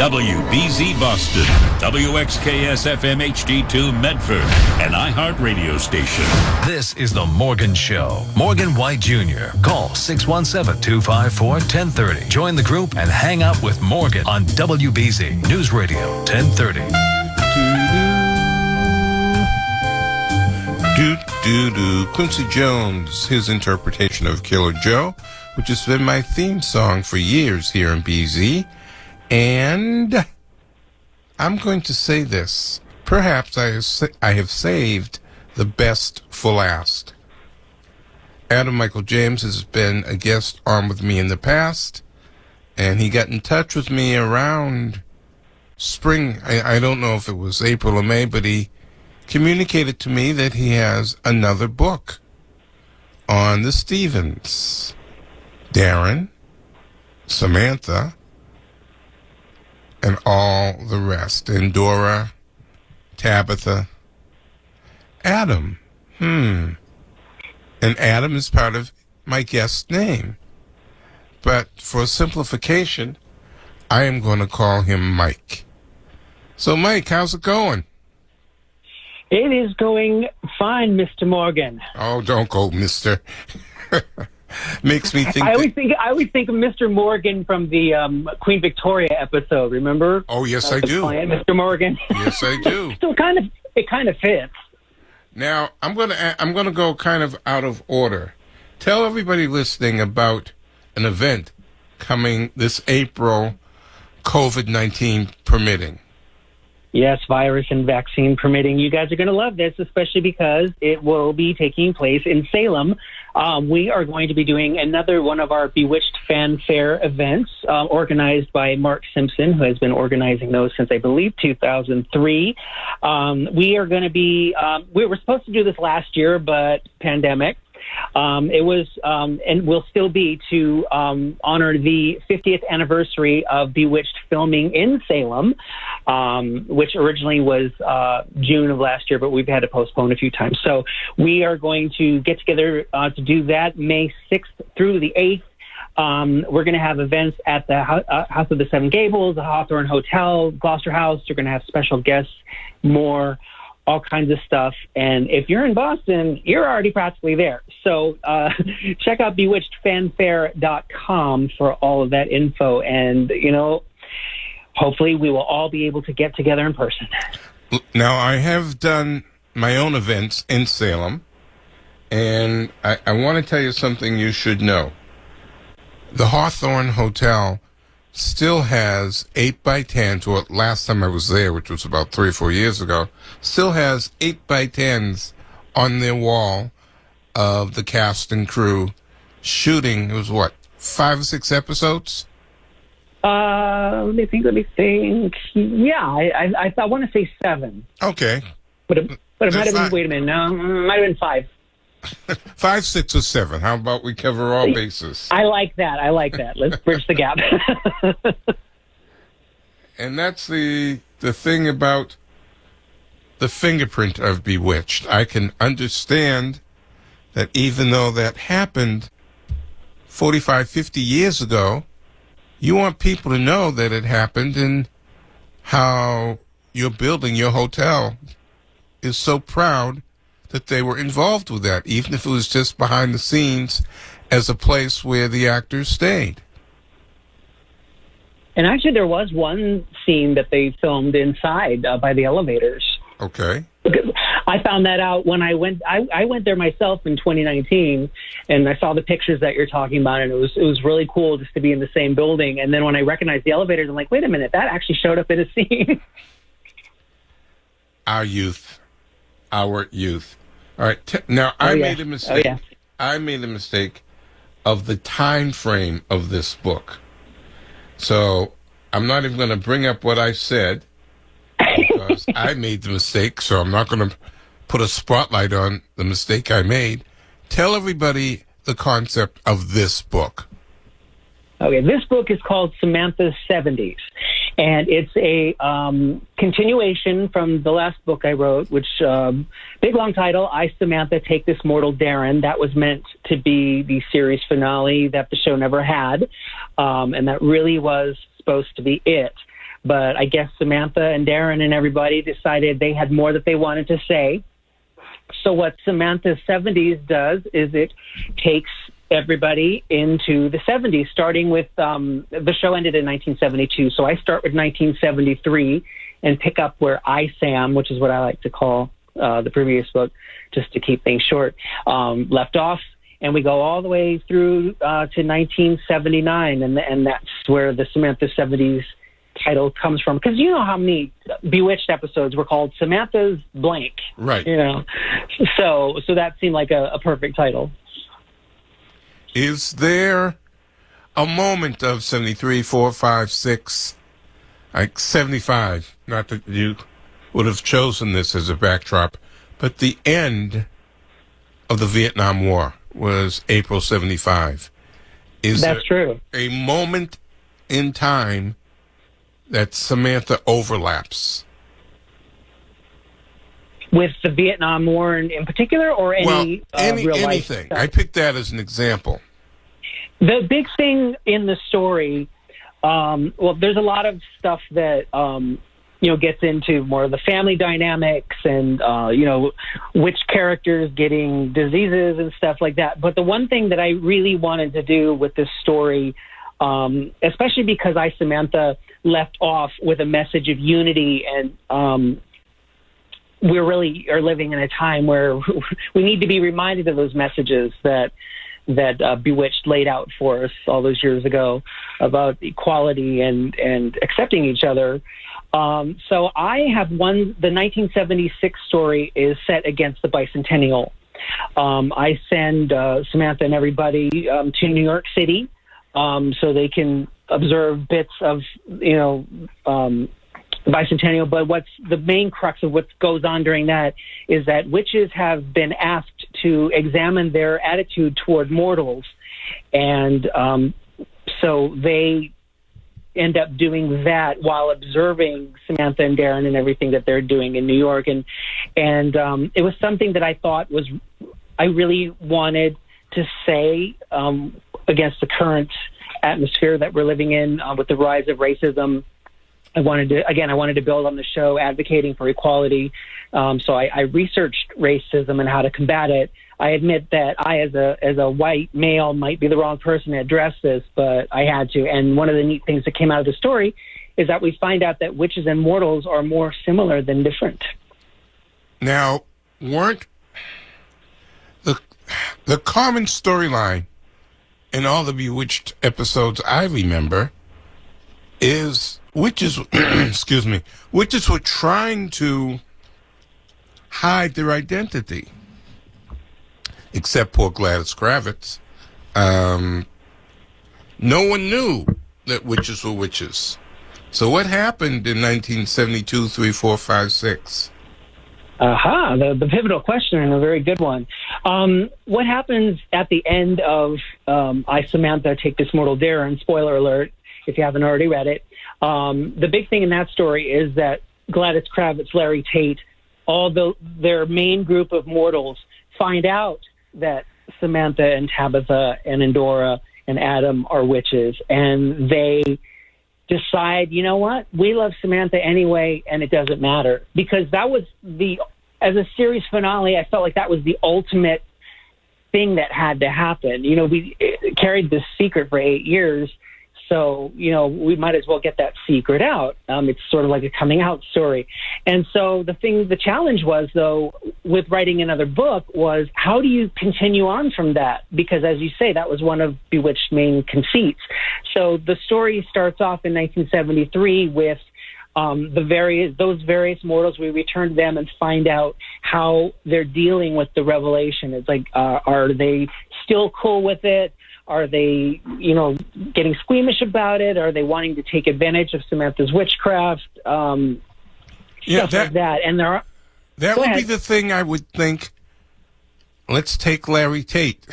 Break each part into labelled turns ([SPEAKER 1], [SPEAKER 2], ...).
[SPEAKER 1] WBZ Boston, WXKS FM HD2 Medford, an iHeart radio station.
[SPEAKER 2] This is The Morgan Show. Morgan White Jr. Call 617-254-1030. Join the group and hang out with Morgan on WBZ Newsradio 1030.
[SPEAKER 3] Quincy Jones, his interpretation of Killer Joe, which has been my theme song for years here in BZ. And I'm going to say this. Perhaps I have saved the best for last. Adam Michael James has been a guest on with me in the past, and he got in touch with me around spring. I don't know if it was April or May, but he communicated to me that he has another book on the Stevens. Darren, Samantha, and all the rest. And Dora, Tabitha, Adam. And Adam is part of my guest name. But for simplification, I am going to call him Mike. So, Mike, how's it going?
[SPEAKER 4] It is going fine, Mr. Morgan.
[SPEAKER 3] Oh, don't go, Mr. Makes me think.
[SPEAKER 4] I always think of Mr. Morgan from the Queen Victoria episode. Remember?
[SPEAKER 3] Oh, yes, I do.
[SPEAKER 4] Client, Mr. Morgan.
[SPEAKER 3] Yes, I do.
[SPEAKER 4] So it kind of fits.
[SPEAKER 3] Now I'm gonna go kind of out of order. Tell everybody listening about an event coming this April, COVID-19 permitting.
[SPEAKER 4] Yes, virus and vaccine permitting. You guys are going to love this, especially because it will be taking place in Salem. We are going to be doing another one of our Bewitched fanfare events, organized by Mark Simpson, who has been organizing those since, I believe, 2003. We are going to be, we were supposed to do this last year, but pandemic. It was, and will still be, to honor the 50th anniversary of Bewitched filming in Salem, which originally was June of last year, but we've had to postpone a few times. So we are going to get together to do that May 6th through the 8th. We're going to have events at the House of the Seven Gables, the Hawthorne Hotel, Gloucester House. We're going to have special guests, more, all kinds of stuff. And if you're in Boston, you're already practically there. So check out bewitchedfanfare.com for all of that info. And, you know, hopefully we will all be able to get together in person.
[SPEAKER 3] Now, I have done my own events in Salem, and I want to tell you something you should know. The Hawthorne Hotel still has 8x10s, or last time I was there, which was about 3 or 4 years ago, still has 8x10s on their wall of the cast and crew shooting. It was what, 5 or 6 episodes?
[SPEAKER 4] Let me think. Yeah, I want to say 7.
[SPEAKER 3] Okay.
[SPEAKER 4] But it might have been, wait a minute, no, it might have been 5.
[SPEAKER 3] 5, 6, or 7. How about we cover all bases?
[SPEAKER 4] I like that. Let's bridge the gap.
[SPEAKER 3] And that's the thing about the fingerprint of Bewitched. I can understand that even though that happened 45, 50 years ago, you want people to know that it happened and how your building, your hotel, is so proud that they were involved with that, even if it was just behind the scenes as a place where the actors stayed.
[SPEAKER 4] And actually, there was one scene that they filmed inside by the elevators.
[SPEAKER 3] Okay.
[SPEAKER 4] I found that out when I went. I went there myself in 2019, and I saw the pictures that you're talking about, and it was really cool just to be in the same building. And then when I recognized the elevators, I'm like, wait a minute, that actually showed up in a scene.
[SPEAKER 3] Our youth. All right. Now, I made a mistake.
[SPEAKER 4] Oh, yeah.
[SPEAKER 3] I made a mistake of the time frame of this book. So I'm not even going to bring up what I said because I made the mistake. So I'm not going to put a spotlight on the mistake I made. Tell everybody the concept of this book.
[SPEAKER 4] Okay, this book is called Samantha's 70s, and it's a continuation from the last book I wrote, which, big long title, I, Samantha, Take This Mortal Darren. That was meant to be the series finale that the show never had, and that really was supposed to be it. But I guess Samantha and Darren and everybody decided they had more that they wanted to say. So what Samantha's 70s does is it takes everybody into the 70s, starting with the show ended in 1972. So I start with 1973 and pick up where I, Sam, which is what I like to call the previous book, just to keep things short, left off. And we go all the way through to 1979, and that's where the Samantha's 70s title comes from. Because you know how many Bewitched episodes were called Samantha's blank.
[SPEAKER 3] Right.
[SPEAKER 4] You know, so that seemed like a perfect title.
[SPEAKER 3] Is there a moment of 73, 4, 5, 6, like 75, not that you would have chosen this as a backdrop, but the end of the Vietnam War was April 75.
[SPEAKER 4] That's true.
[SPEAKER 3] A moment in time that Samantha overlaps?
[SPEAKER 4] With the Vietnam War in particular, or any real life
[SPEAKER 3] anything.
[SPEAKER 4] stuff?
[SPEAKER 3] I picked that as an example.
[SPEAKER 4] The big thing in the story, there's a lot of stuff that gets into more of the family dynamics and which characters getting diseases and stuff like that. But the one thing that I really wanted to do with this story, especially because Samantha left off with a message of unity, and we really are living in a time where we need to be reminded of those messages that Bewitched laid out for us all those years ago about equality and accepting each other. So I have the 1976 story is set against the bicentennial. I send Samantha and everybody to New York City so they can observe bits of, bicentennial. But what's the main crux of what goes on during that is that witches have been asked to examine their attitude toward mortals. And so they end up doing that while observing Samantha and Darren and everything that they're doing in New York. And it was something that I thought I really wanted to say against the current atmosphere that we're living in with the rise of racism. I wanted to build on the show advocating for equality. So I researched racism and how to combat it. I admit that I, as a white male, might be the wrong person to address this, but I had to. And one of the neat things that came out of the story is that we find out that witches and mortals are more similar than different.
[SPEAKER 3] Now, weren't the common storyline in all the Bewitched episodes I remember is witches, witches were trying to hide their identity. Except poor Gladys Kravitz. No one knew that witches were witches. So what happened in 1972, 3, 4, 5, 6?
[SPEAKER 4] The pivotal question, and a very good one. What happens at the end of I, Samantha, Take This Mortal Darren, spoiler alert, if you haven't already read it, the big thing in that story is that Gladys Kravitz, Larry Tate, their main group of mortals find out that Samantha and Tabitha and Endora and Adam are witches, and they decide, you know what, we love Samantha anyway, and it doesn't matter. Because that was as a series finale, I felt like that was the ultimate thing that had to happen. We carried this secret for 8 years, so, we might as well get that secret out. It's sort of like a coming out story. And so the challenge was, though, with writing another book was, how do you continue on from that? Because, as you say, that was one of Bewitched's main conceits. So the story starts off in 1973 with those various mortals. We return to them and find out how they're dealing with the revelation. It's like, are they still cool with it? Are they, getting squeamish about it? Are they wanting to take advantage of Samantha's witchcraft? Stuff like that. And that would be
[SPEAKER 3] the thing I would think. Let's take Larry Tate,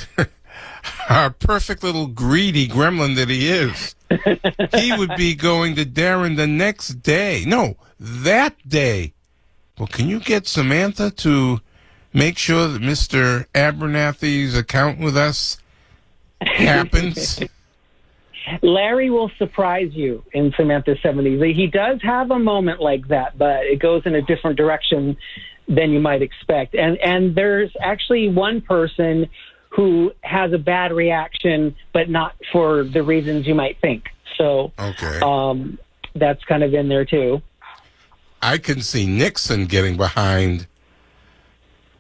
[SPEAKER 3] our perfect little greedy gremlin that he is. He would be going to Darren the next day. No, that day. Well, can you get Samantha to make sure that Mr. Abernathy's account with us happens?
[SPEAKER 4] Larry will surprise you in Samantha's 70s. He does have a moment like that, but it goes in a different direction than you might expect. And there's actually one person who has a bad reaction, but not for the reasons you might think. So that's kind of in there, too.
[SPEAKER 3] I can see Nixon getting behind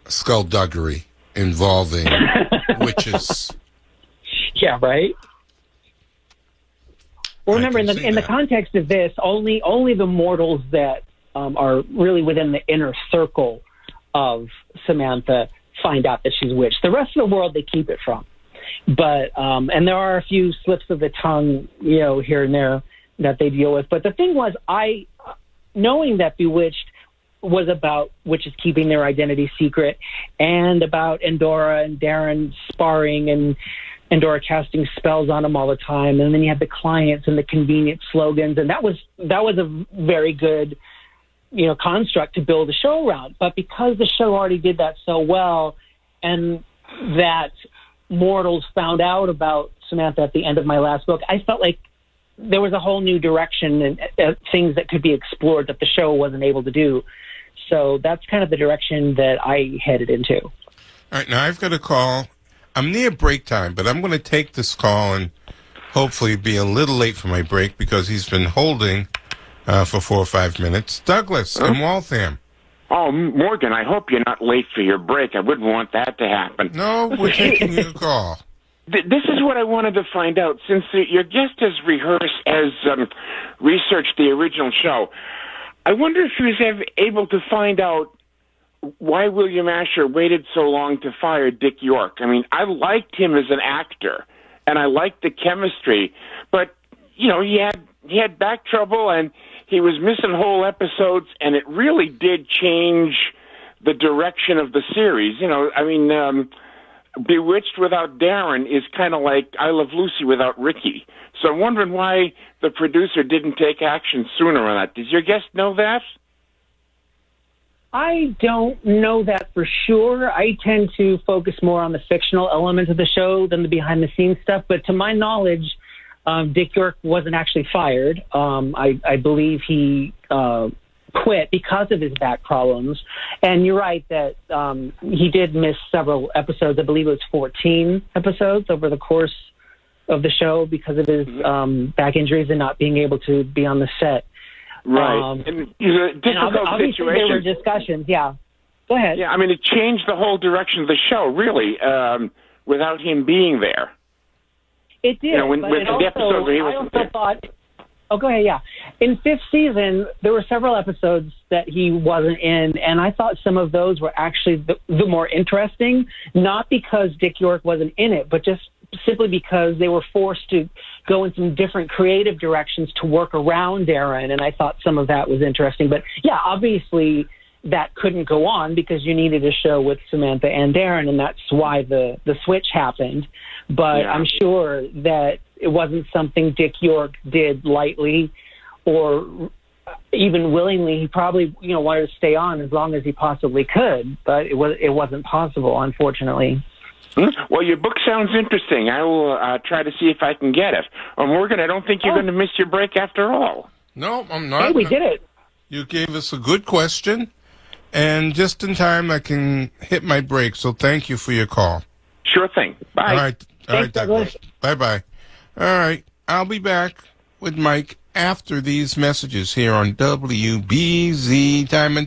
[SPEAKER 3] skullduggery involving witches.
[SPEAKER 4] Yeah, right? Well, remember, in the context of this, only the mortals that are really within the inner circle of Samantha find out that she's witched. The rest of the world, they keep it from. But and there are a few slips of the tongue, here and there that they deal with. But the thing was, knowing that Bewitched was about witches keeping their identity secret, and about Endora and Darren sparring, and Endora casting spells on him all the time, and then you had the clients and the convenient slogans, and that was a very good construct to build a show around. But because the show already did that so well, and that mortals found out about Samantha at the end of my last book, I felt like there was a whole new direction and things that could be explored that the show wasn't able to do. So that's kind of the direction that I headed into.
[SPEAKER 3] All right, now I've got a call. I'm near break time, but I'm going to take this call and hopefully be a little late for my break because he's been holding for 4 or 5 minutes. Douglas in Waltham.
[SPEAKER 5] Oh, Morgan, I hope you're not late for your break. I wouldn't want that to happen.
[SPEAKER 3] No, we're taking your call.
[SPEAKER 5] This is what I wanted to find out. Since your guest has researched the original show, I wonder if he was able to find out why William Asher waited so long to fire Dick York. I mean, I liked him as an actor, and I liked the chemistry, but, he had back trouble, and he was missing whole episodes, and it really did change the direction of the series. Bewitched without Darren is kind of like I Love Lucy without Ricky. So I'm wondering why the producer didn't take action sooner on that. Did your guest know that?
[SPEAKER 4] I don't know that for sure. I tend to focus more on the fictional elements of the show than the behind-the-scenes stuff. But to my knowledge, Dick York wasn't actually fired. I believe he quit because of his back problems. And you're right that he did miss several episodes. I believe it was 14 episodes over the course of the show because of his back injuries and not being able to be on the set.
[SPEAKER 5] Right. And it's a difficult
[SPEAKER 4] obviously
[SPEAKER 5] situation.
[SPEAKER 4] There were discussions, yeah. Go ahead.
[SPEAKER 5] Yeah, I mean, it changed the whole direction of the show, really, without him being there.
[SPEAKER 4] It did. Oh, go ahead, yeah. In 5th season, there were several episodes that he wasn't in, and I thought some of those were actually the more interesting, not because Dick York wasn't in it, but just simply because they were forced to go in some different creative directions to work around Darren, and I thought some of that was interesting. But, yeah, obviously that couldn't go on because you needed a show with Samantha and Darren, and that's why the switch happened. But yeah. I'm sure that it wasn't something Dick York did lightly or even willingly. He probably, wanted to stay on as long as he possibly could, but it wasn't possible, unfortunately.
[SPEAKER 5] Well, your book sounds interesting. I will try to see if I can get it. Morgan, I don't think you're going to miss your break after all.
[SPEAKER 3] No, I'm not.
[SPEAKER 4] Hey, we did it.
[SPEAKER 3] You gave us a good question, and just in time I can hit my break, so thank you for your call.
[SPEAKER 5] Sure thing. Bye.
[SPEAKER 3] All right, Douglas. Bye-bye. All right, I'll be back with Mike after these messages here on WBZ. Time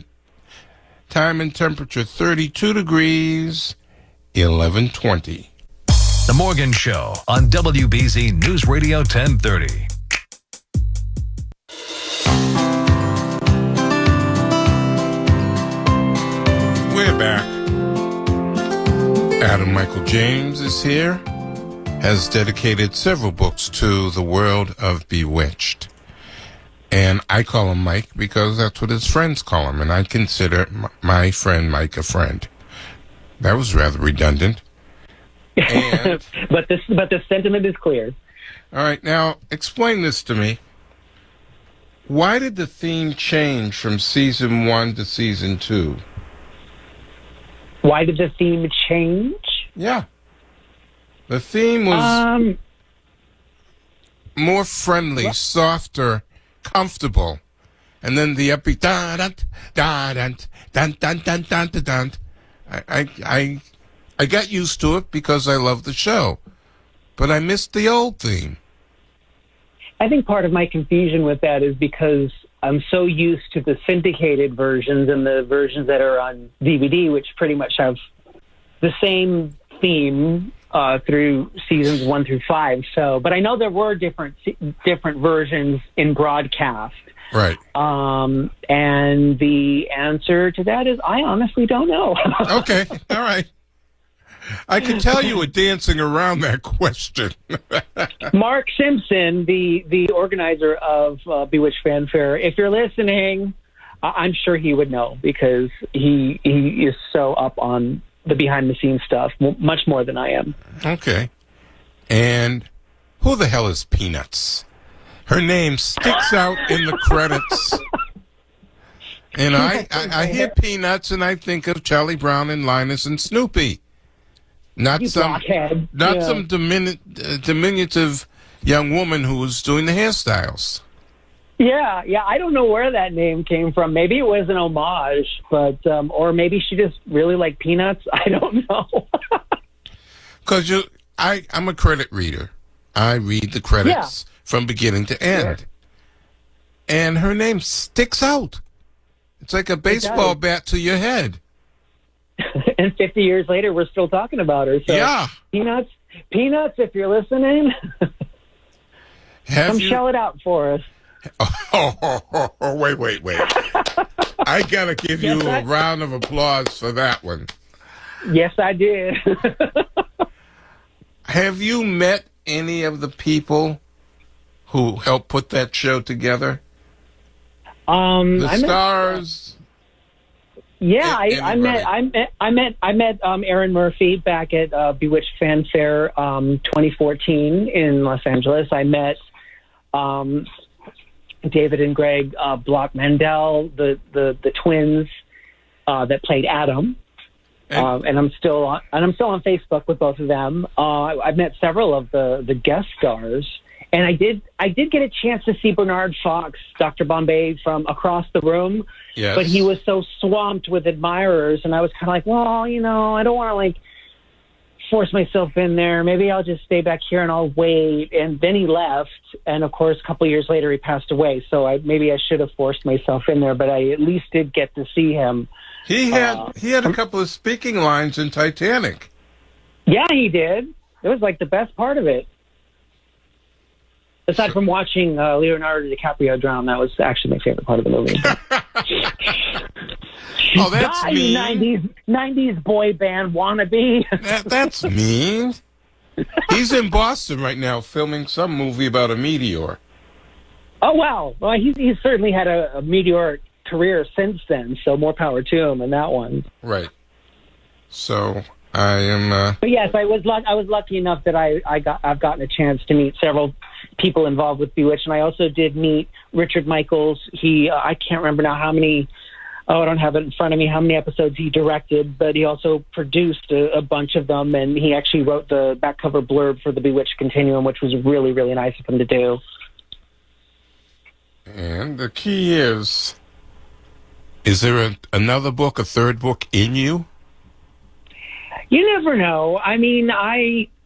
[SPEAKER 3] and temperature 32 degrees, 11:20.
[SPEAKER 2] The Morgan Show on WBZ Newsradio 1030.
[SPEAKER 3] We're back. Adam Michael James is here, has dedicated several books to the world of Bewitched. And I call him Mike because that's what his friends call him, and I consider my friend Mike a friend. That was rather redundant. And,
[SPEAKER 4] but the sentiment is clear.
[SPEAKER 3] All right, now explain this to me. Why did the theme change from season 1 to season 2?
[SPEAKER 4] Why did the theme change?
[SPEAKER 3] Yeah. The theme was... more friendly, softer, comfortable. And then the upbeat dun. I got used to it because I love the show, but I missed the old theme.
[SPEAKER 4] I think part of my confusion with that is because I'm so used to the syndicated versions and the versions that are on DVD, which pretty much have the same theme through seasons 1 through 5. So, but I know there were different versions in broadcast.
[SPEAKER 3] Right.
[SPEAKER 4] And the answer to that is I honestly don't know.
[SPEAKER 3] Okay. All right. I can tell you were dancing around that question.
[SPEAKER 4] Mark Simpson, the organizer of Bewitched Fanfare, if you're listening, I'm sure he would know because he is so up on the behind-the-scenes stuff, much more than I am.
[SPEAKER 3] Okay. And who the hell is Peanuts? Her name sticks out in the credits. And I hear Peanuts and I think of Charlie Brown and Linus and Snoopy. Not some diminutive young woman who was doing the hairstyles.
[SPEAKER 4] Yeah. I don't know where that name came from. Maybe it was an homage, but or maybe she just really liked Peanuts. I don't know. Because
[SPEAKER 3] I'm a credit reader. I read the credits from beginning to end. Sure. And her name sticks out. It's like a baseball bat to your head.
[SPEAKER 4] And 50 years later, we're still talking about her. So
[SPEAKER 3] yeah.
[SPEAKER 4] Peanuts, if you're listening, come shell it out for us.
[SPEAKER 3] Wait. I got to give you a round of applause for that one.
[SPEAKER 4] Yes, I did.
[SPEAKER 3] Have you met any of the people who helped put that show together? The stars.
[SPEAKER 4] Yeah, I met Aaron Murphy back at Bewitched Fanfare 2014 in Los Angeles. I met David and Greg Block-Mendel, the twins that played Adam, and I'm still on Facebook with both of them. I've met several of the guest stars. And I did get a chance to see Bernard Fox, Dr. Bombay, from across the room.
[SPEAKER 3] Yes.
[SPEAKER 4] But he was so swamped with admirers, and I was kind of like, well, I don't want to force myself in there. Maybe I'll just stay back here and I'll wait. And then he left, and of course, a couple of years later, he passed away. So maybe I should have forced myself in there, but I at least did get to see him.
[SPEAKER 3] He had a couple of speaking lines in Titanic.
[SPEAKER 4] Yeah, he did. It was like the best part of it. Aside from watching Leonardo DiCaprio drown, that was actually my favorite part of the movie.
[SPEAKER 3] Oh, that's mean.
[SPEAKER 4] 90s boy band wannabe.
[SPEAKER 3] That's mean. He's in Boston right now filming some movie about a meteor.
[SPEAKER 4] Oh, wow. Well, he's certainly had a meteoric career since then, so more power to him in that one.
[SPEAKER 3] Right. So I am...
[SPEAKER 4] But yes, I was lucky enough that I've gotten a chance to meet several people involved with Bewitched, and I also did meet Richard Michaels. He I can't remember now how many. I don't have it in front of me how many episodes he directed, but he also produced a bunch of them, and he actually wrote the back cover blurb for the Bewitched Continuum, which was really, really nice of him to do.
[SPEAKER 3] And the key is there another book, a third book in you?
[SPEAKER 4] You never know. I mean,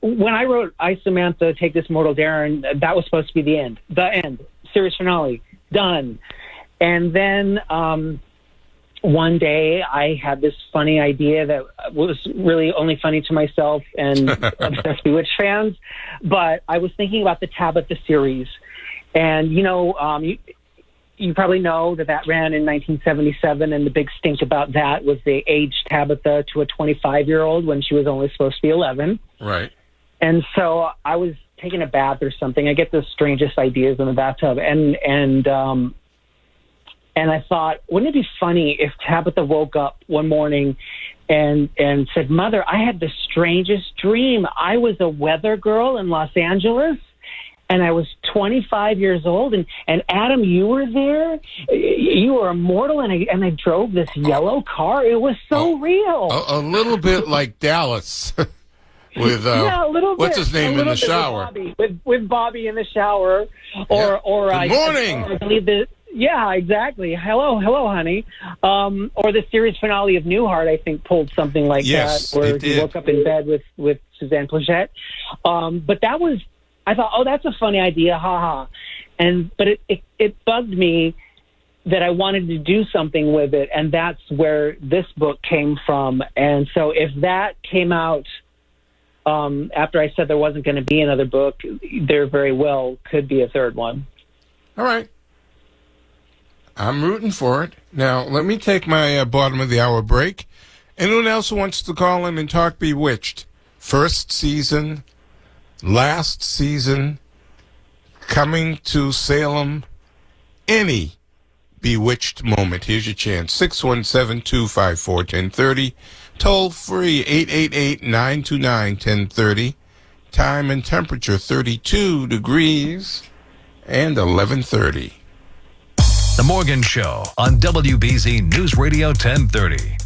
[SPEAKER 4] when I wrote I, Samantha, Take This Mortal Darren, that was supposed to be the end, series finale, done. And then one day I had this funny idea that was really only funny to myself and obsessed Bewitched fans, but I was thinking about the Tabitha series. And, you probably know that ran in 1977, and the big stink about that was they aged Tabitha to a 25-year-old when she was only supposed to be 11.
[SPEAKER 3] Right.
[SPEAKER 4] And so I was taking a bath or something. I get the strangest ideas in the bathtub, and I thought, wouldn't it be funny if Tabitha woke up one morning and said, "Mother, I had the strangest dream. I was a weather girl in Los Angeles, and I was 25 years old, and Adam, you were there. You were immortal, and I drove this yellow car. It was so real."
[SPEAKER 3] A little bit like Dallas. with
[SPEAKER 4] yeah, a little
[SPEAKER 3] what's
[SPEAKER 4] bit,
[SPEAKER 3] his name in the shower?
[SPEAKER 4] With Bobby in the shower, or
[SPEAKER 3] Good morning.
[SPEAKER 4] I believe that. Yeah, exactly. Hello, honey. Or the series finale of Newhart, I think, pulled something like
[SPEAKER 3] Yes,
[SPEAKER 4] that, where
[SPEAKER 3] it
[SPEAKER 4] he
[SPEAKER 3] did.
[SPEAKER 4] woke up in bed with Suzanne Plachette. But that was, I thought, oh, that's a funny idea, haha. But it bugged me that I wanted to do something with it, and that's where this book came from. And so if that came out after I said there wasn't going to be another book, there very well could be a third one.
[SPEAKER 3] All right. I'm rooting for it. Now, let me take my bottom of the hour break. Anyone else who wants to call in and talk Bewitched? First season, last season, coming to Salem, any Bewitched moment. Here's your chance. 617-254-1030. Toll free, 888-929-1030. Time and temperature, 32 degrees and 11:30.
[SPEAKER 2] The Morgan Show on WBZ News Radio 1030.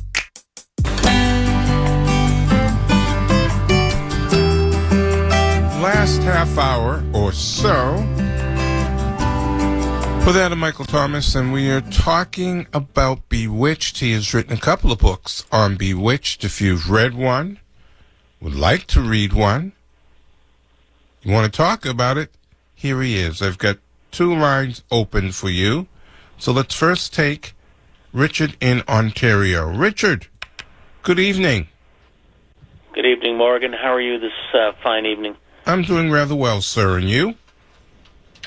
[SPEAKER 3] Last half hour or so with Adam Michael Thomas, and we are talking about Bewitched. He has written a couple of books on Bewitched. If you've read one, would like to read one, you want to talk about it, here he is. I've got 2 lines open for you. So let's first take Richard in Ontario. Richard, good evening.
[SPEAKER 6] Good evening, Morgan. How are you this fine evening?
[SPEAKER 3] I'm doing rather well, sir. And you?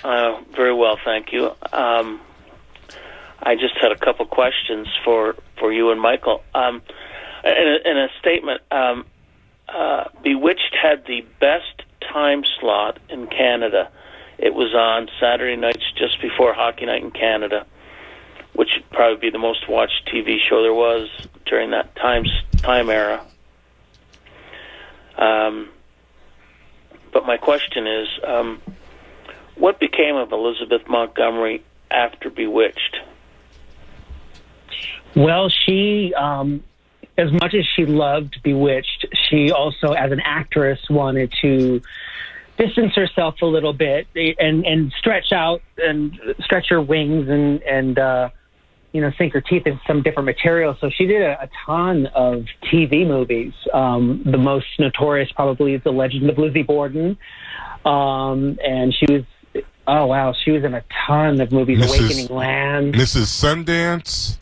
[SPEAKER 6] Very well, thank you. I just had a couple questions for you and Michael. In a statement, Bewitched had the best time slot in Canada. It was on Saturday nights just before Hockey Night in Canada, which would probably be the most watched TV show there was during that time era. But my question is, what became of Elizabeth Montgomery after Bewitched?
[SPEAKER 4] Well, she, as much as she loved Bewitched, she also, as an actress, wanted to distance herself a little bit and stretch out and stretch her wings and sink her teeth into some different material. So she did a ton of TV movies. The most notorious probably is The Legend of Lizzie Borden. And she was, she was in a ton of movies. Awakening Land.
[SPEAKER 3] Mrs. Sundance.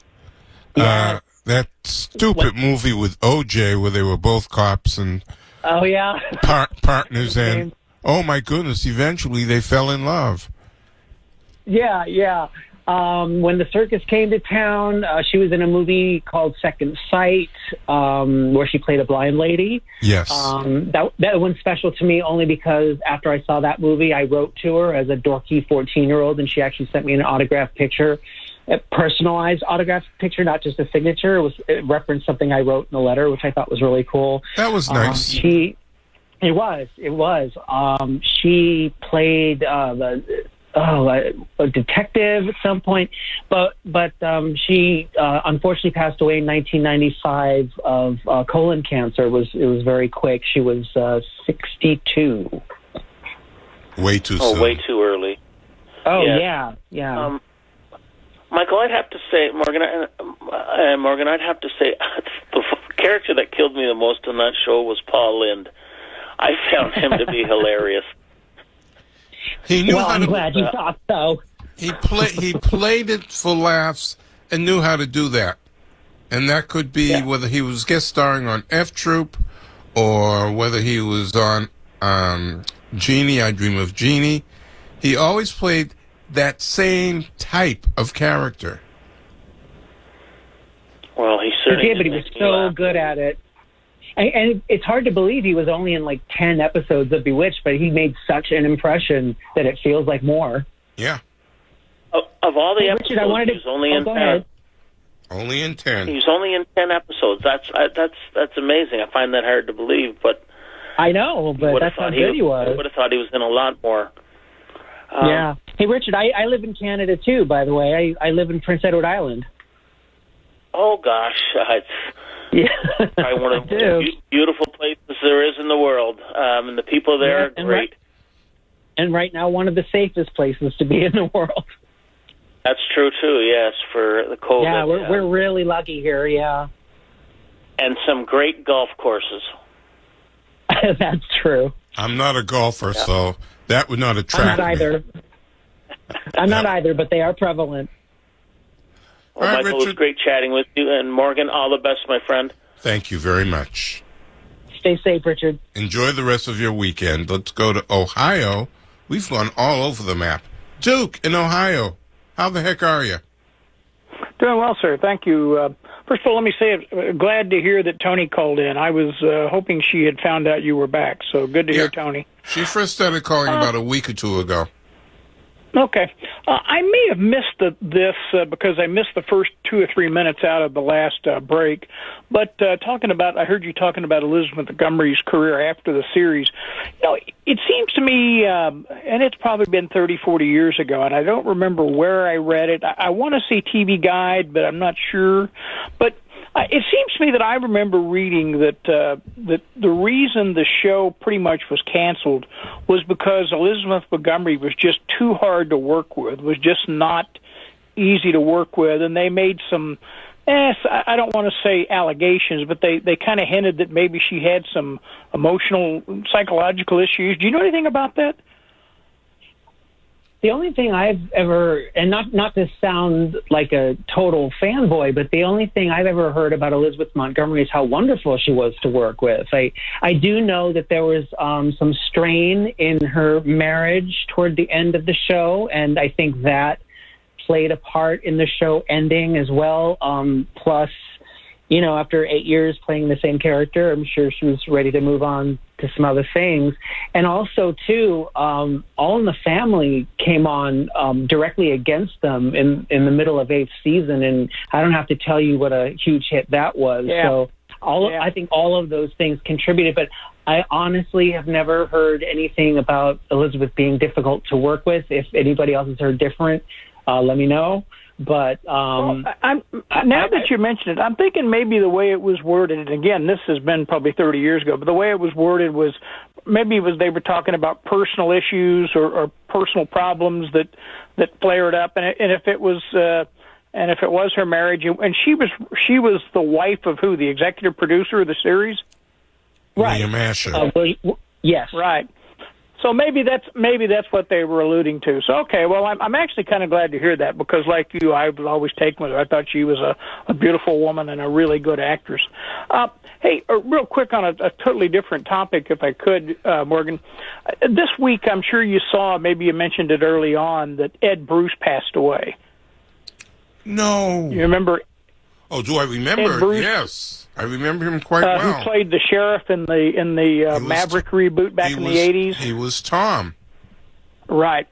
[SPEAKER 4] Yeah.
[SPEAKER 3] That stupid movie with O.J. where they were both cops and partners, and oh my goodness, eventually they fell in love.
[SPEAKER 4] Yeah. When the circus came to town, she was in a movie called Second Sight, where she played a blind lady.
[SPEAKER 3] Yes.
[SPEAKER 4] That one's special to me only because after I saw that movie, I wrote to her as a dorky 14-year-old, and she actually sent me an autographed picture, a personalized autographed picture, not just a signature. It referenced something I wrote in a letter, which I thought was really cool.
[SPEAKER 3] That was nice.
[SPEAKER 4] It was. She played a detective at some point, but she unfortunately passed away in 1995 of colon cancer. It was very quick. She was 62.
[SPEAKER 3] Way too soon.
[SPEAKER 6] Oh, way too early.
[SPEAKER 4] Oh yeah.
[SPEAKER 6] Michael, I'd have to say, Morgan, I'd have to say the character that killed me the most on that show was Paul Lynde. I found him to be hilarious.
[SPEAKER 4] I'm glad you thought so.
[SPEAKER 3] He played it for laughs and knew how to do that. And that could be whether he was guest starring on F Troop or whether he was on Jeannie, I Dream of Jeannie. He always played that same type of character.
[SPEAKER 6] Well, he certainly
[SPEAKER 4] did, but he was so good at it. And it's hard to believe he was only in like 10 episodes of Bewitched, but he made such an impression that it feels like more.
[SPEAKER 3] Yeah.
[SPEAKER 6] Of all the episodes,
[SPEAKER 4] Richard, I wanted to,
[SPEAKER 6] he was only in 10.
[SPEAKER 4] Ahead.
[SPEAKER 3] Only in 10.
[SPEAKER 6] He was only in 10 episodes. That's amazing. I find that hard to believe, but
[SPEAKER 4] I know, but that's how good he was.
[SPEAKER 6] I would have thought he was in a lot more.
[SPEAKER 4] Yeah. Hey, Richard, I live in Canada too, by the way. I live in Prince Edward Island.
[SPEAKER 6] Oh, gosh.
[SPEAKER 4] Yeah,
[SPEAKER 6] Probably one of the most beautiful places there is in the world, and the people there are great.
[SPEAKER 4] And right now, one of the safest places to be in the world.
[SPEAKER 6] That's true too. Yes, for the COVID.
[SPEAKER 4] Yeah, we're really lucky here. Yeah,
[SPEAKER 6] and some great golf courses.
[SPEAKER 4] That's true.
[SPEAKER 3] I'm not a golfer, so that would not attract me.
[SPEAKER 4] I'm not either, but they are prevalent.
[SPEAKER 6] Well,
[SPEAKER 3] all right,
[SPEAKER 6] Michael,
[SPEAKER 3] Richard.
[SPEAKER 6] it was great chatting with you. And Morgan, all the best, my friend.
[SPEAKER 3] Thank you very much.
[SPEAKER 4] Stay safe, Richard.
[SPEAKER 3] Enjoy the rest of your weekend. Let's go to Ohio. We've gone all over the map. Duke in Ohio. How the heck are you?
[SPEAKER 7] Doing well, sir. Thank you. First of all, let me say glad to hear that Tony called in. I was hoping she had found out you were back, so good to hear, Tony.
[SPEAKER 3] She first started calling about a week or two ago.
[SPEAKER 7] Okay. I may have missed this because I missed the first 2 or 3 minutes out of the last break. But I heard you talking about Elizabeth Montgomery's career after the series. You know, it seems to me, and it's probably been 30, 40 years ago, and I don't remember where I read it. I want to say TV Guide, but I'm not sure. But it seems to me that I remember reading that the reason the show pretty much was canceled was because Elizabeth Montgomery was just too hard to work with, was just not easy to work with, and they made some, I don't want to say allegations, but they kind of hinted that maybe she had some emotional, psychological issues. Do you know anything about that?
[SPEAKER 4] The only thing I've ever, and not to sound like a total fanboy, but the only thing I've ever heard about Elizabeth Montgomery is how wonderful she was to work with. I do know that there was some strain in her marriage toward the end of the show, and I think that played a part in the show ending as well. Plus, you know, after 8 years playing the same character, I'm sure she was ready to move on to some other things. And also, too, All in the Family came on directly against them in the middle of 8th season, and I don't have to tell you what a huge hit that was.
[SPEAKER 7] Yeah.
[SPEAKER 4] So I think all of those things contributed, but I honestly have never heard anything about Elizabeth being difficult to work with. If anybody else has heard different, let me know. But
[SPEAKER 7] now that you mention it, I'm thinking maybe the way it was worded, and again, this has been probably 30 years ago, but the way it was worded was maybe they were talking about personal issues or personal problems that flared up, and if it was her marriage, and she was the wife of who, the executive producer of the series,
[SPEAKER 4] right?
[SPEAKER 3] William Asher.
[SPEAKER 4] Yes,
[SPEAKER 7] right. So maybe that's what they were alluding to. So okay, well I'm actually kind of glad to hear that because like you, I was always taken with her. I thought she was a beautiful woman and a really good actress. Hey, real quick on a totally different topic, if I could, Morgan. This week, I'm sure you saw, maybe you mentioned it early on, that Ed Bruce passed away.
[SPEAKER 3] No.
[SPEAKER 7] You remember?
[SPEAKER 3] Oh, do I remember?
[SPEAKER 7] Ed Bruce?
[SPEAKER 3] Yes. I remember him quite well.
[SPEAKER 7] Who played the sheriff in the Maverick reboot back in the 80s?
[SPEAKER 3] He was Tom.
[SPEAKER 7] Right.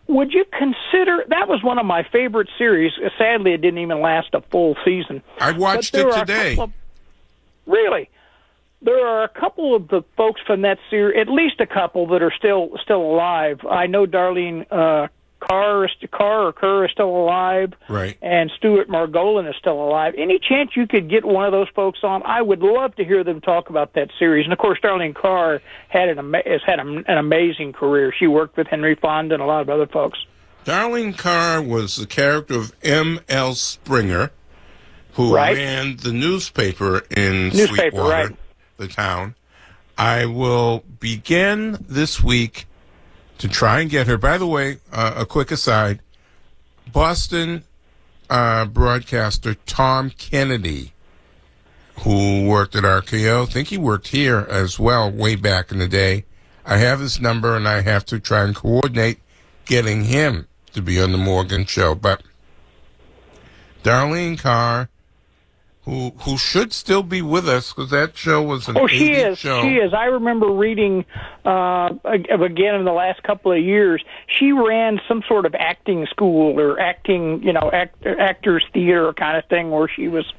[SPEAKER 7] Would you consider, that was one of my favorite series. Sadly, it didn't even last a full season.
[SPEAKER 3] I watched it today.
[SPEAKER 7] Really? There are a couple of the folks from that series, at least a couple that are still alive. I know Darlene Kerr is still alive,
[SPEAKER 3] right? And
[SPEAKER 7] Stuart Margolin is still alive. Any chance you could get one of those folks on? I would love to hear them talk about that series. And of course, Darlene Kerr has had an amazing career. She worked with Henry Fonda and a lot of other folks.
[SPEAKER 3] Darlene Kerr was the character of M.L. Springer, who ran the newspaper in Sweetwater, the town. I will begin this week to try and get her. By the way, a quick aside, Boston broadcaster Tom Kennedy, who worked at RKO, I think he worked here as well way back in the day. I have his number, and I have to try and coordinate getting him to be on the Morgan Show. But Darlene Kerr, who should still be with us, because that show was an 80s show.
[SPEAKER 7] She is. I remember reading, again, in the last couple of years, she ran some sort of acting school or acting, actors theater kind of thing where she was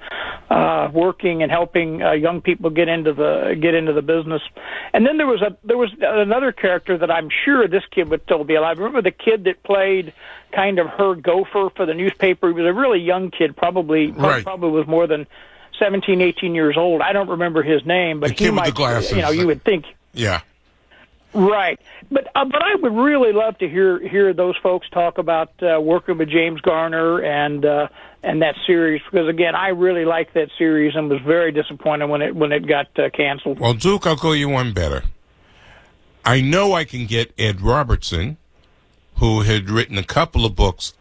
[SPEAKER 7] working and helping young people get into the business. And then there was another character that I'm sure this kid would still be alive. Remember the kid that played kind of her gopher for the newspaper? He was a really young kid, probably was more than 17, 18 years old. I don't remember his name, but
[SPEAKER 3] The
[SPEAKER 7] he
[SPEAKER 3] kid with
[SPEAKER 7] might,
[SPEAKER 3] the glasses.
[SPEAKER 7] you would think.
[SPEAKER 3] Yeah.
[SPEAKER 7] Right, but I would really love to hear those folks talk about working with James Garner and that series, because again, I really liked that series and was very disappointed when it got canceled.
[SPEAKER 3] Well, Duke, I'll go you one better. I know I can get Ed Robertson, who had written a couple of books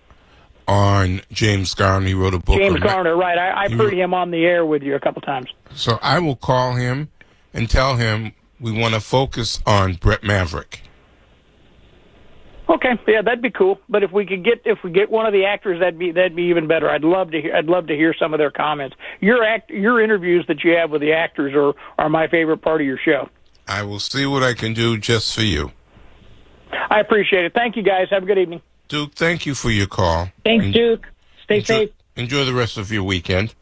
[SPEAKER 3] on James Garner. He wrote a book.
[SPEAKER 7] James Garner, right? I've heard him on the air with you a couple times.
[SPEAKER 3] So I will call him and tell him we want to focus on Brett Maverick.
[SPEAKER 7] Okay, yeah, that'd be cool. But if we get one of the actors, that'd be even better. I'd love to hear some of their comments. Your interviews that you have with the actors are my favorite part of your show.
[SPEAKER 3] I will see what I can do just for you.
[SPEAKER 7] I appreciate it. Thank you, guys. Have a good evening.
[SPEAKER 3] Duke, thank you for your call.
[SPEAKER 4] Thanks, Duke. Stay safe.
[SPEAKER 3] Enjoy the rest of your weekend.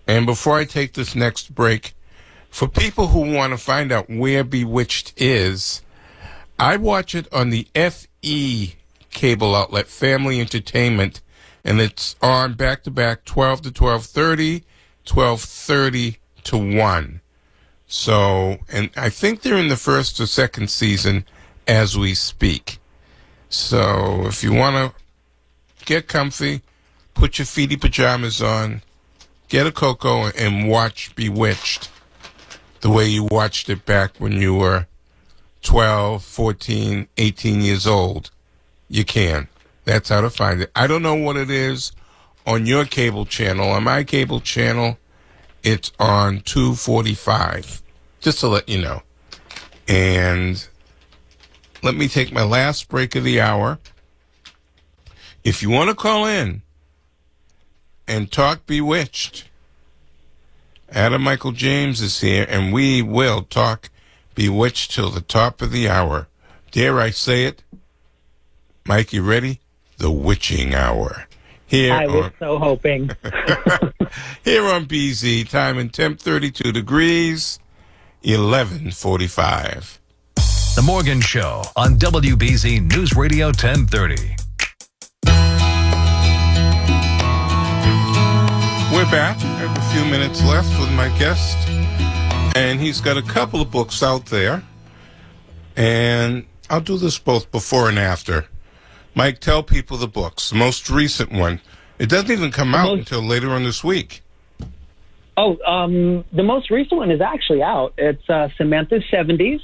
[SPEAKER 3] And before I take this next break, for people who want to find out where Bewitched is, I watch it on the FE cable outlet, Family Entertainment, and it's on back-to-back 12 to 12:30, 12:30 to 1. So, and I think they're in the first or second season as we speak. So if you want to get comfy, put your feety pajamas on, get a cocoa, and watch Bewitched the way you watched it back when you were 12, 14, 18 years old. You can. That's how to find it. I don't know what it is on your cable channel. On my cable channel, it's on 245, just to let you know. And let me take my last break of the hour. If you want to call in and talk Bewitched, Adam Michael James is here, and we will talk Bewitched till the top of the hour. Dare I say it? Mike, you ready? The Witching Hour. Here
[SPEAKER 4] I was so hoping.
[SPEAKER 3] Here on BZ, time and temp 32 degrees, 11:45.
[SPEAKER 2] The Morgan Show on WBZ News Radio 1030.
[SPEAKER 3] We're back. I have a few minutes left with my guest, and he's got a couple of books out there, and I'll do this both before and after. Mike, tell people the books. The most recent one. It doesn't even come out until later on this week.
[SPEAKER 4] Oh, the most recent one is actually out. It's Samantha's 70s,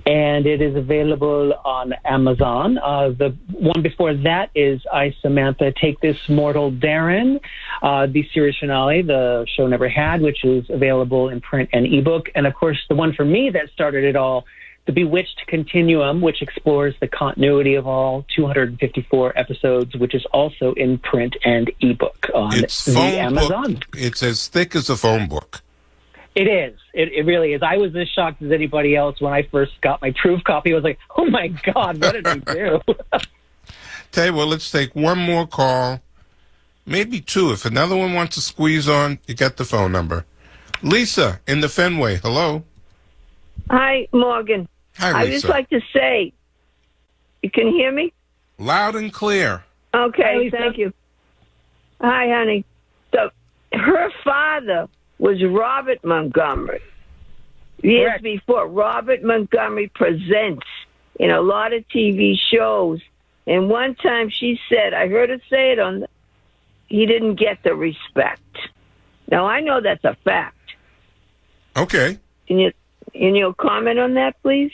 [SPEAKER 4] and it is available on Amazon. The one before that is I, Samantha, Take This Mortal Darren, the series finale, The Show Never Had, which is available in print and ebook. And, of course, the one for me that started it all, The Bewitched Continuum, which explores the continuity of all 254 episodes, which is also in print and ebook on the Amazon.
[SPEAKER 3] Book. It's as thick as a phone book.
[SPEAKER 4] It is. It really is. I was as shocked as anybody else when I first got my proof copy. I was like, oh, my God, what did I do?
[SPEAKER 3] Tell you what, let's take one more call, maybe two. If another one wants to squeeze on, you got the phone number. Lisa in the Fenway, hello.
[SPEAKER 8] Hi, Morgan.
[SPEAKER 3] Hi, Lisa.
[SPEAKER 8] I just like to say, you can hear me?
[SPEAKER 3] Loud and clear.
[SPEAKER 8] Okay, thank you. Hi, honey. So, her father was Robert Montgomery. Years before, Robert Montgomery presents in a lot of TV shows. And one time she said, I heard her say it he didn't get the respect. Now, I know that's a fact.
[SPEAKER 3] Okay.
[SPEAKER 8] Can you comment on that, please?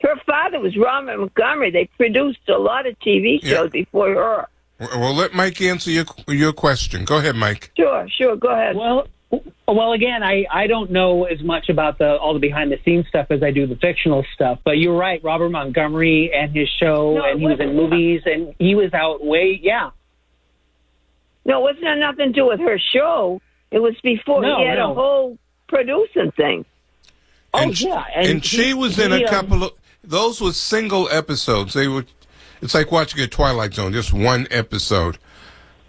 [SPEAKER 8] Her father was Robert Montgomery. They produced a lot of TV shows before her.
[SPEAKER 3] Well, let Mike answer your question. Go ahead, Mike.
[SPEAKER 8] Sure. Go ahead.
[SPEAKER 4] Well, again, I don't know as much about all the behind-the-scenes stuff as I do the fictional stuff. But you're right, Robert Montgomery and his show, and he was in movies, and he was out
[SPEAKER 8] No, it wasn't nothing to do with her show. It was before he had a whole producing thing.
[SPEAKER 3] And she was in a couple of... Those were single episodes. It's like watching a Twilight Zone, just one episode.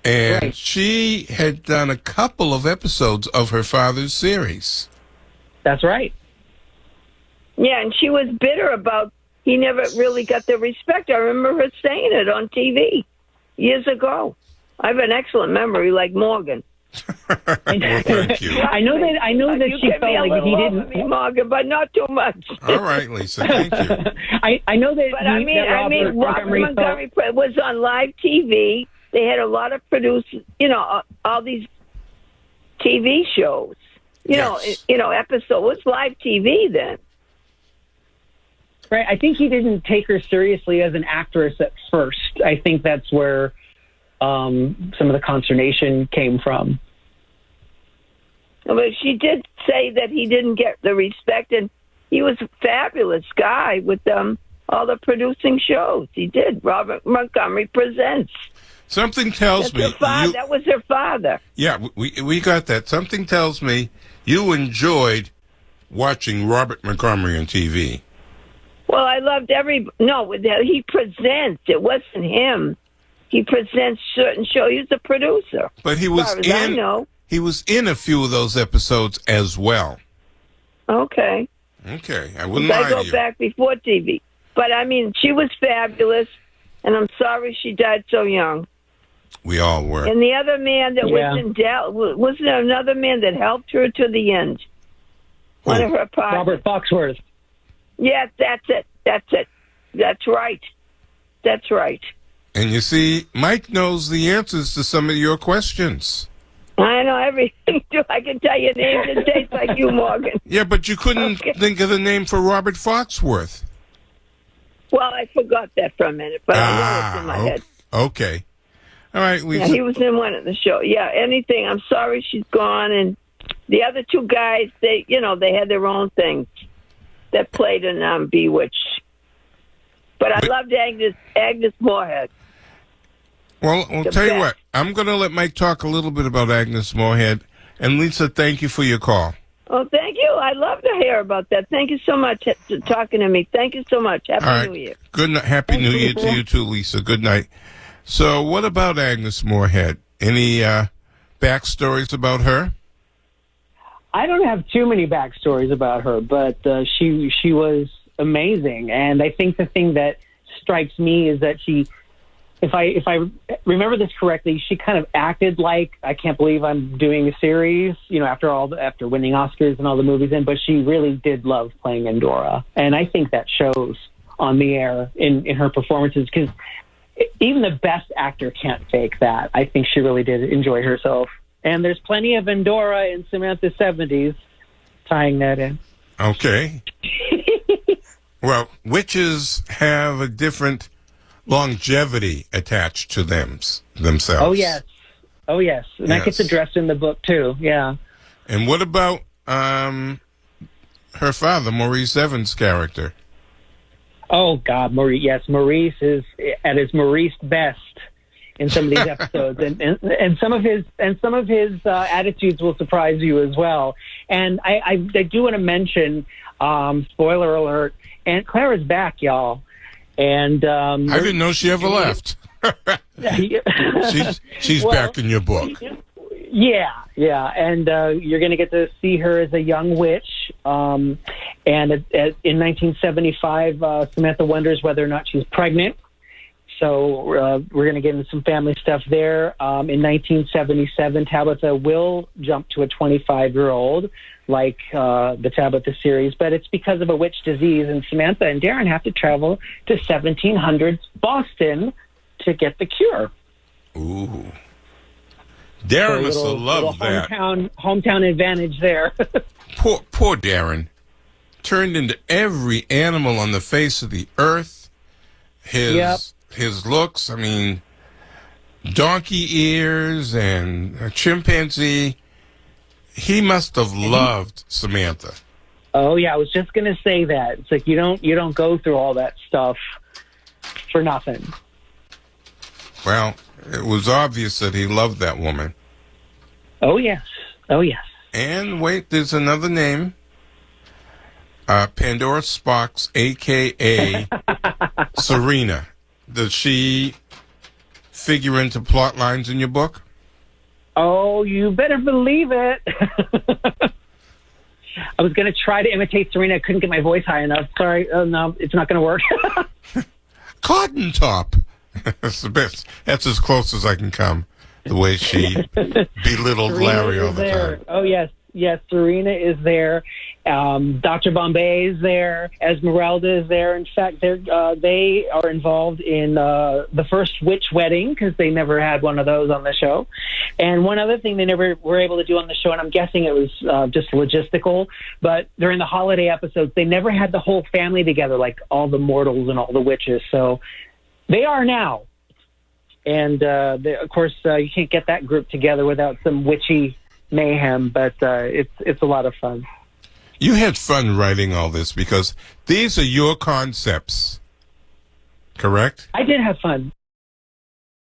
[SPEAKER 3] And she had done a couple of episodes of her father's series.
[SPEAKER 4] That's right.
[SPEAKER 8] Yeah, and she was bitter about he never really got the respect. I remember her saying it on TV years ago. I have an excellent memory like Morgan.
[SPEAKER 3] Well, thank you.
[SPEAKER 4] I know that
[SPEAKER 8] you
[SPEAKER 4] she
[SPEAKER 8] give me
[SPEAKER 4] felt
[SPEAKER 8] a
[SPEAKER 4] like he
[SPEAKER 8] little
[SPEAKER 4] didn't.
[SPEAKER 8] over me, Morgan, but not too much.
[SPEAKER 3] All right, Lisa. Thank you.
[SPEAKER 4] I know that.
[SPEAKER 8] But Robert Montgomery was on live TV. They had a lot of producers, all these TV shows.
[SPEAKER 3] Yes.
[SPEAKER 8] Episode. It was live TV then.
[SPEAKER 4] Right. I think he didn't take her seriously as an actress at first. I think that's where some of the consternation came from.
[SPEAKER 8] But she did say that he didn't get the respect, and he was a fabulous guy with all the producing shows. He did. Robert Montgomery Presents.
[SPEAKER 3] Something tells me
[SPEAKER 8] that was her father.
[SPEAKER 3] Yeah, we got that. Something tells me you enjoyed watching Robert Montgomery on TV.
[SPEAKER 8] Well, I loved he presents. It wasn't him. He presents certain shows. He was a producer.
[SPEAKER 3] But he was he was in a few of those episodes as well.
[SPEAKER 8] Okay.
[SPEAKER 3] Okay, I wouldn't lie
[SPEAKER 8] I go
[SPEAKER 3] to you.
[SPEAKER 8] back before TV. But, she was fabulous, and I'm sorry she died so young.
[SPEAKER 3] We all were.
[SPEAKER 8] And the other man that was in doubt, wasn't there another man that helped her to the end? One of her partners.
[SPEAKER 4] Robert Foxworth.
[SPEAKER 8] Yes, that's it. That's right. That's right.
[SPEAKER 3] And you see, Mike knows the answers to some of your questions.
[SPEAKER 8] I know everything, too. I can tell you names and dates like you, Morgan.
[SPEAKER 3] Yeah, but you couldn't think of the name for Robert Foxworth.
[SPEAKER 8] Well, I forgot that for a minute, but I know it's in my head.
[SPEAKER 3] Okay. All right, Lisa.
[SPEAKER 8] Yeah, he was in one of the show. Yeah, anything. I'm sorry she's gone. And the other two guys, they had their own things that played in Bewitched. But I loved Agnes Moorehead.
[SPEAKER 3] Well, I'll tell you what. I'm going to let Mike talk a little bit about Agnes Moorehead. And Lisa, thank you for your call.
[SPEAKER 8] Oh, thank you. I'd love to hear about that. Thank you so much for talking to me. Thank you so much. Happy New Year.
[SPEAKER 3] Good night. Happy New Year to you too, Lisa. Good night. So what about Agnes Moorehead? Any backstories about her?
[SPEAKER 4] I don't have too many backstories about her, but she was amazing. And I think the thing that strikes me is that she, if I remember this correctly, she kind of acted like, I can't believe I'm doing a series, after winning Oscars and all the movies but she really did love playing Endora. And I think that shows on the air in her performances, because even the best actor can't fake that. I think she really did enjoy herself. And there's plenty of Endora in Samantha's 70s tying that in. Okay.
[SPEAKER 3] Well, witches have a different longevity attached to themselves.
[SPEAKER 4] Oh, yes. And that gets addressed in the book, too. Yeah.
[SPEAKER 3] And what about her father, Maurice Evans' character?
[SPEAKER 4] Oh, God, Maurice. Yes, Maurice is at his Maurice best in some of these episodes, and some of his attitudes will surprise you as well. And I do want to mention, spoiler alert, Aunt Clara's back, y'all. And I
[SPEAKER 3] didn't know she ever left. she's back in your book.
[SPEAKER 4] Yeah, and you're going to get to see her as a young witch. And in 1975, Samantha wonders whether or not she's pregnant. So we're going to get into some family stuff there. In 1977, Tabitha will jump to a 25-year-old, like the Tabitha series, but it's because of a witch disease, and Samantha and Darren have to travel to 1700s Boston to get the cure.
[SPEAKER 3] Ooh. Darren must have loved that.
[SPEAKER 4] Hometown advantage there.
[SPEAKER 3] Poor Darren. Turned into every animal on the face of the earth. His looks, donkey ears and a chimpanzee. He must have loved Samantha.
[SPEAKER 4] Oh yeah, I was just going to say that. It's like you don't go through all that stuff for nothing.
[SPEAKER 3] Well, it was obvious that he loved that woman.
[SPEAKER 4] Oh yes.
[SPEAKER 3] And wait, there's another name. Pandora Sparks, a.k.a. Serena. Does she figure into plot lines in your book?
[SPEAKER 4] Oh, you better believe it. I was going to try to imitate Serena. I couldn't get my voice high enough. Sorry. No, it's not going to work.
[SPEAKER 3] Cotton Top. That's the best. That's as close as I can come. the way she belittled Larry all the time.
[SPEAKER 4] Oh, yes. Yes, Serena is there. Dr. Bombay is there. Esmeralda is there. In fact, they are involved in the first witch wedding because they never had one of those on the show. And one other thing they never were able to do on the show, and I'm guessing it was just logistical, but during the holiday episodes, they never had the whole family together, like all the mortals and all the witches. So they are now. And, of course, you can't get that group together without some witchy mayhem, but it's a lot of fun.
[SPEAKER 3] You had fun writing all this because these are your concepts, correct?
[SPEAKER 4] I did have fun.